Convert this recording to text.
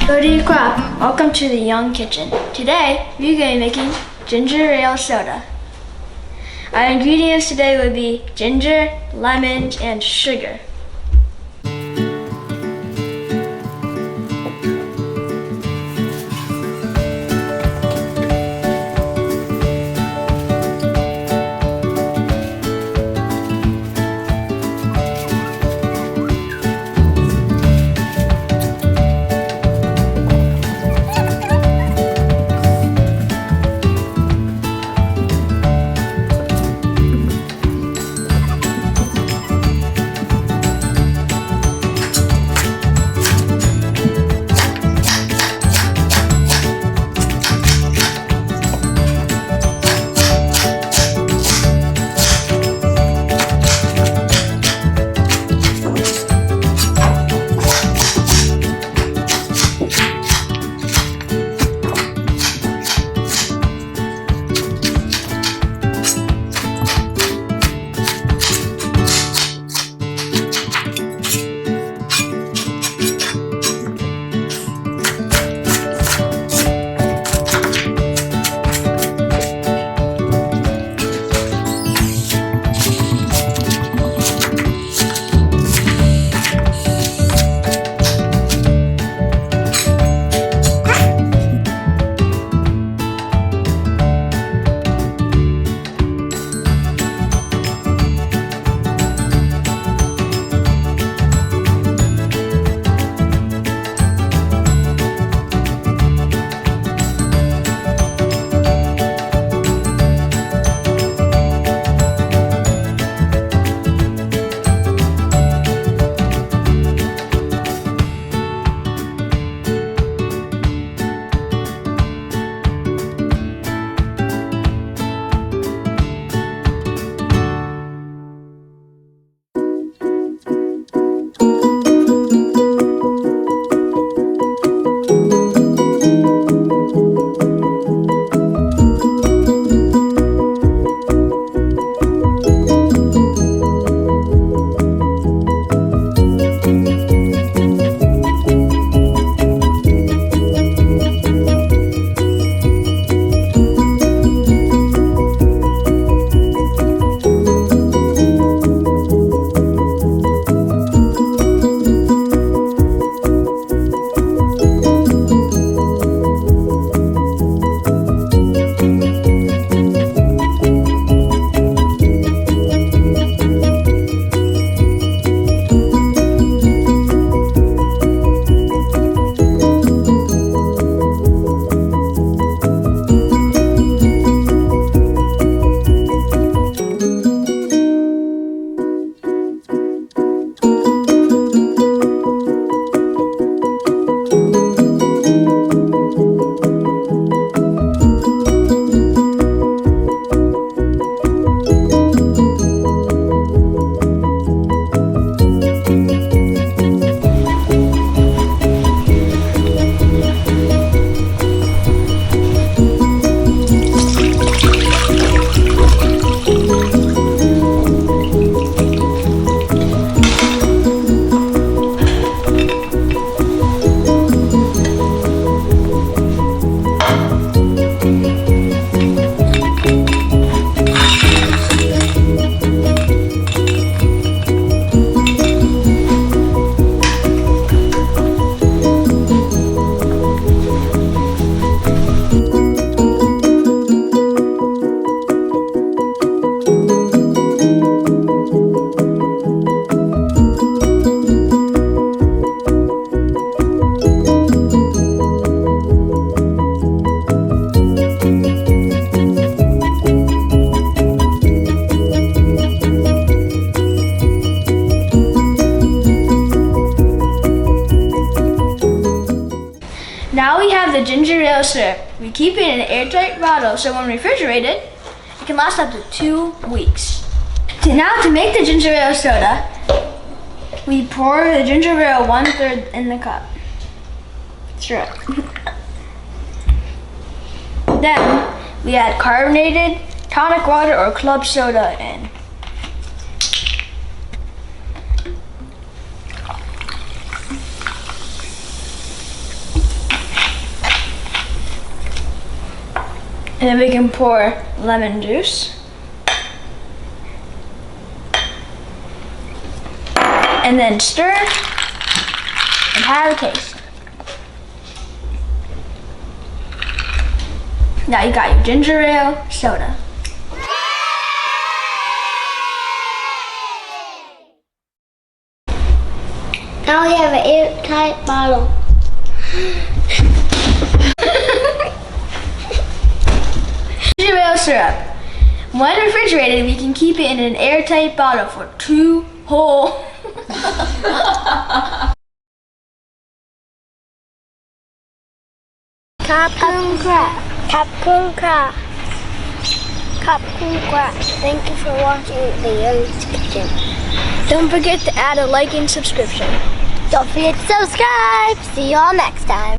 Good crop. Welcome to the Young Kitchen. Today, we're going to be making ginger ale soda. Our ingredients today would be ginger, lemon, and sugar. Now we have the ginger ale syrup. We keep it in an airtight bottle so when refrigerated, it can last up to 2 weeks. Now to make the ginger ale soda, we pour the ginger ale 1/3 in the cup. Sure. Then we add carbonated tonic water or club soda in. And then we can pour lemon juice. And then stir and have a taste. Now you got your ginger ale soda. Now we have an airtight bottle. Ginger ale syrup. When refrigerated, we can keep it in an airtight bottle for 2 whole. ขอบคุณค่ะขอบคุณค่ะขอบคุณค่ะ Thank you for watching the Young's Kitchen. Don't forget to add a like and subscription. Don't forget to subscribe. See you all next time.